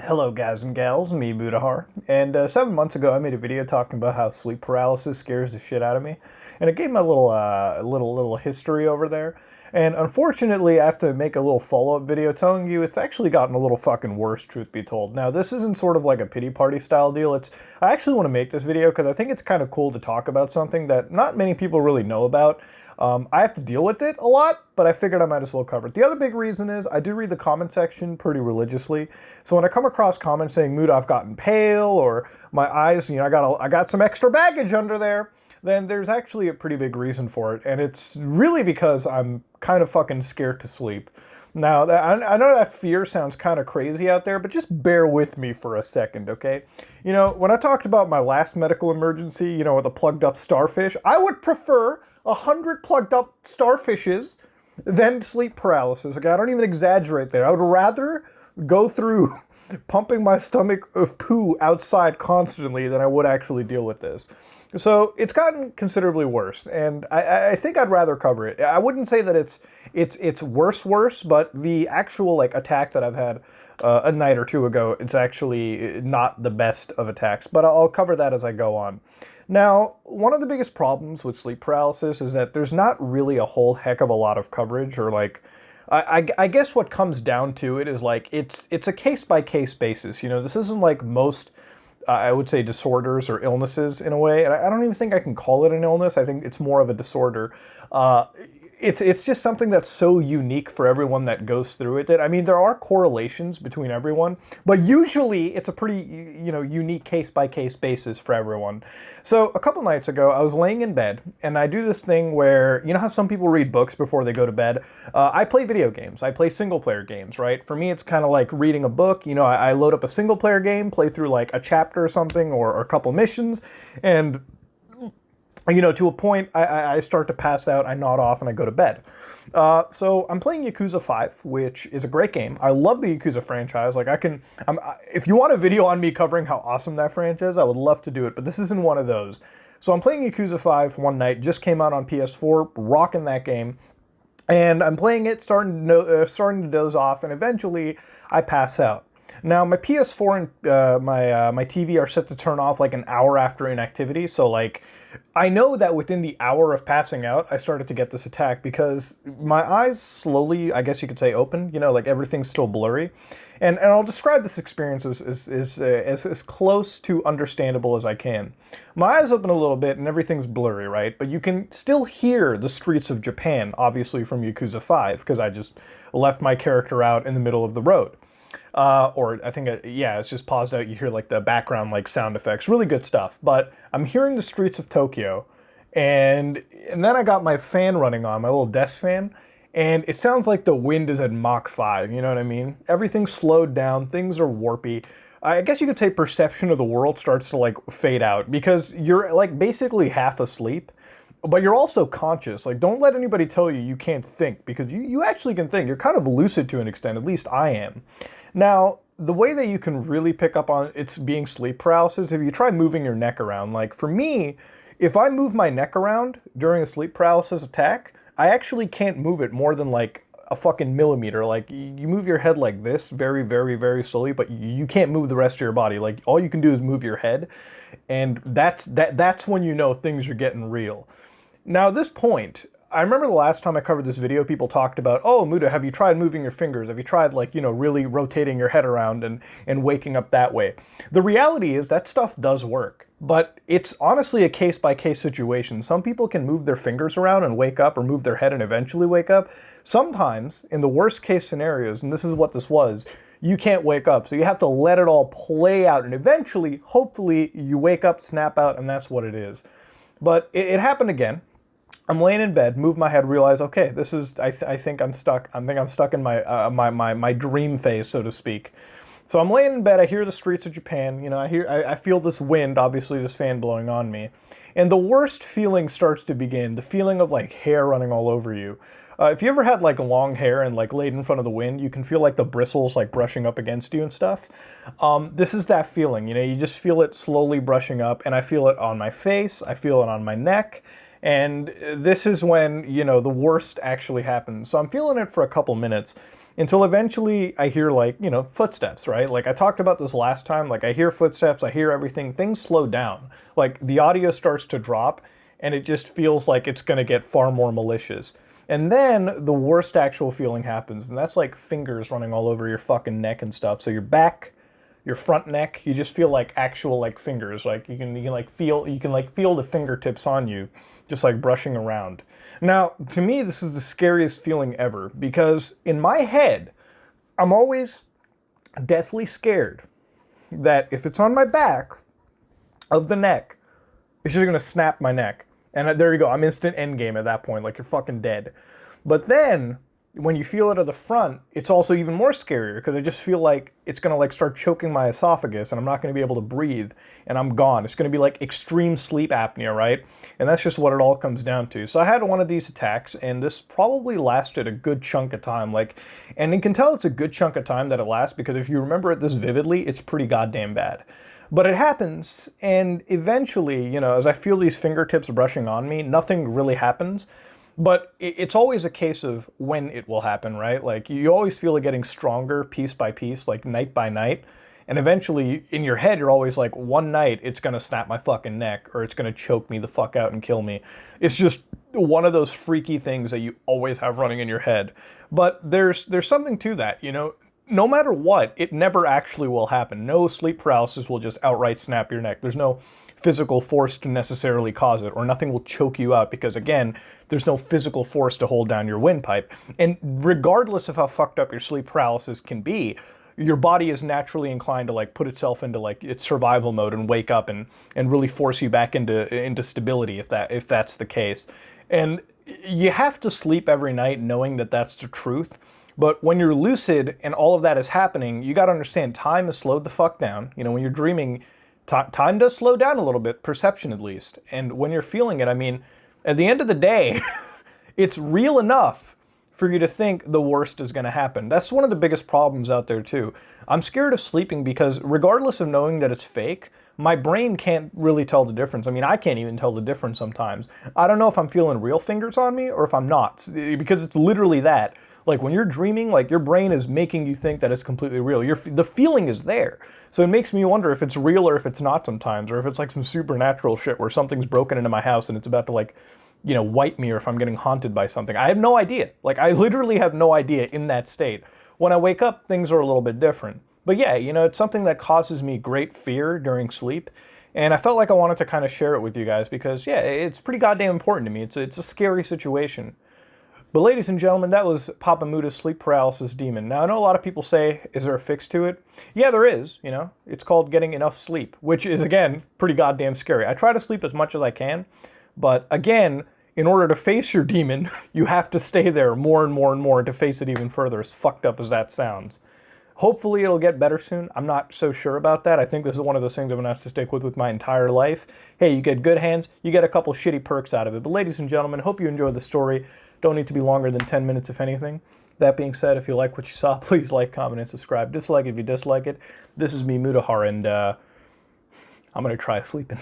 Hello guys and gals, me Mudahar. And 7 months ago I made a video talking about how sleep paralysis scares the shit out of me. And it gave my little history over there. And unfortunately I have to make a little follow-up video telling you it's actually gotten a little fucking worse, truth be told. Now this isn't sort of like a pity party style deal. I actually want to make this video because I think it's kind of cool to talk about something that not many people really know about. I have to deal with it a lot, but I figured I might as well cover it. The other big reason is I do read the comment section pretty religiously. So when I come across comments saying, "Mood, I've gotten pale," or "my eyes, I got some extra baggage under there," then there's actually a pretty big reason for it. And it's really because I'm kind of fucking scared to sleep. Now, I know that fear sounds kind of crazy out there, but just bear with me for a second, okay? You know, when I talked about my last medical emergency, with a plugged up starfish, I would prefer 100 plugged up starfishes than sleep paralysis. Okay, I don't even exaggerate there. I would rather go through pumping my stomach of poo outside constantly than I would actually deal with this. So it's gotten considerably worse, and I think I'd rather cover it. I wouldn't say that it's worse, but the actual like attack that I've had a night or two ago, it's actually not the best of attacks, but I'll cover that as I go on. Now, one of the biggest problems with sleep paralysis is that there's not really a whole heck of a lot of coverage, or like, I guess what comes down to it is like, it's a case-by-case basis. This isn't like most, I would say, disorders or illnesses in a way, and I don't even think I can call it an illness. I think it's more of a disorder. It's just something that's so unique for everyone that goes through it. That, I mean, there are correlations between everyone, but usually it's a pretty, unique case-by-case basis for everyone. So a couple nights ago, I was laying in bed, and I do this thing where, you know how some people read books before they go to bed? I play video games. I play single-player games, right? For me, it's kind of like reading a book. I load up a single-player game, play through like a chapter or something, or a couple missions, and to a point, I start to pass out, I nod off, and I go to bed. So I'm playing Yakuza 5, which is a great game. I love the Yakuza franchise. Like, if you want a video on me covering how awesome that franchise is, I would love to do it, but this isn't one of those. So I'm playing Yakuza 5 one night, just came out on PS4, rocking that game. And I'm playing it, starting to doze off, and eventually I pass out. Now my PS4 and my TV are set to turn off like an hour after inactivity, so like I know that within the hour of passing out, I started to get this attack because my eyes slowly, I guess you could say, opened. Like everything's still blurry, and I'll describe this experience as close to understandable as I can. My eyes open a little bit and everything's blurry, right? But you can still hear the streets of Japan, obviously from Yakuza 5, because I just left my character out in the middle of the road. Or I think, it's just paused out. You hear like the background like sound effects, really good stuff. But I'm hearing the streets of Tokyo, and then I got my fan running on, my little desk fan, and it sounds like the wind is at Mach 5. You know what I mean? Everything's slowed down. Things are warpy. I guess you could say perception of the world starts to like fade out because you're like basically half asleep. But you're also conscious. Like, don't let anybody tell you can't think, because you actually can think. You're kind of lucid to an extent, at least I am. Now, the way that you can really pick up on it's being sleep paralysis, if you try moving your neck around. Like, for me, if I move my neck around during a sleep paralysis attack, I actually can't move it more than like a fucking millimeter. Like, you move your head like this very, very, very slowly, but you can't move the rest of your body. Like, all you can do is move your head, and that's when you know things are getting real. Now, at this point, I remember the last time I covered this video, people talked about, "Oh, Muda, have you tried moving your fingers? Have you tried, like, really rotating your head around and waking up that way?" The reality is that stuff does work, but it's honestly a case-by-case situation. Some people can move their fingers around and wake up, or move their head and eventually wake up. Sometimes, in the worst-case scenarios, and this is what this was, you can't wake up, so you have to let it all play out, and eventually, hopefully, you wake up, snap out, and that's what it is. But it happened again. I'm laying in bed, move my head, realize, okay, this is, I think I'm stuck. I think I'm stuck in my dream phase, so to speak. So I'm laying in bed, I hear the streets of Japan, I feel this wind, obviously this fan blowing on me. And the worst feeling starts to begin, the feeling of like hair running all over you. If you ever had like long hair and like laid in front of the wind, you can feel like the bristles like brushing up against you and stuff. This is that feeling, you just feel it slowly brushing up, and I feel it on my face, I feel it on my neck. And this is when, the worst actually happens. So I'm feeling it for a couple minutes. until eventually I hear, like, you know, footsteps, right? Like I talked about this last time, like I hear footsteps, I hear everything, things slow down. Like the audio starts to drop and it just feels like it's gonna get far more malicious. And then the worst actual feeling happens, and that's like fingers running all over your fucking neck and stuff. So your back, your front neck, you just feel like actual like fingers. Like you can feel the fingertips on you, just like brushing around. Now, to me, this is the scariest feeling ever because in my head, I'm always deathly scared that if it's on my back of the neck, it's just gonna snap my neck. And there you go, I'm instant endgame at that point, like you're fucking dead. But then, when you feel it at the front, it's also even more scarier because I just feel like it's gonna like start choking my esophagus and I'm not gonna be able to breathe and I'm gone. It's gonna be like extreme sleep apnea, right? And that's just what it all comes down to. So I had one of these attacks and this probably lasted a good chunk of time. And you can tell it's a good chunk of time that it lasts because if you remember it this vividly, it's pretty goddamn bad. But it happens, and eventually, you know, as I feel these fingertips brushing on me, nothing really happens. But it's always a case of when it will happen, right? Like, you always feel it getting stronger piece by piece, like night by night. And eventually, in your head, you're always like, one night, it's gonna snap my fucking neck, or it's gonna choke me the fuck out and kill me. It's just one of those freaky things that you always have running in your head. But there's something to that, you know? No matter what, it never actually will happen. No sleep paralysis will just outright snap your neck. There's no physical force to necessarily cause it, or nothing will choke you out because, again, there's no physical force to hold down your windpipe. And regardless of how fucked up your sleep paralysis can be, your body is naturally inclined to like put itself into like its survival mode and wake up and really force you back into stability if that's the case. And you have to sleep every night knowing that that's the truth. But when you're lucid and all of that is happening, you got to understand time is slowed the fuck down. You know, when you're dreaming, time does slow down a little bit, perception at least. And when you're feeling it, I mean, at the end of the day, it's real enough for you to think the worst is going to happen. That's one of the biggest problems out there too. I'm scared of sleeping because regardless of knowing that it's fake, my brain can't really tell the difference. I mean, I can't even tell the difference sometimes. I don't know if I'm feeling real fingers on me or if I'm not, because it's literally that. Like when you're dreaming, like your brain is making you think that it's completely real. The feeling is there. So it makes me wonder if it's real or if it's not sometimes, or if it's like some supernatural shit where something's broken into my house and it's about to like, you know, wipe me, or if I'm getting haunted by something. I have no idea. Like I literally have no idea in that state. When I wake up, things are a little bit different. But yeah, you know, it's something that causes me great fear during sleep. And I felt like I wanted to kind of share it with you guys because, yeah, it's pretty goddamn important to me. It's a scary situation. But ladies and gentlemen, that was Papa Muda's sleep paralysis demon. Now, I know a lot of people say, is there a fix to it? Yeah, there is, you know. It's called getting enough sleep, which is, again, pretty goddamn scary. I try to sleep as much as I can, but again, in order to face your demon, you have to stay there more and more and more to face it even further, as fucked up as that sounds. Hopefully it'll get better soon. I'm not so sure about that. I think this is one of those things I'm going to have to stick with my entire life. Hey, you get good hands, you get a couple shitty perks out of it. But ladies and gentlemen, hope you enjoyed the story. Don't need to be longer than 10 minutes, if anything. That being said, if you like what you saw, please like, comment, and subscribe. Dislike if you dislike it. This is me, Mudahar, and I'm going to try sleeping.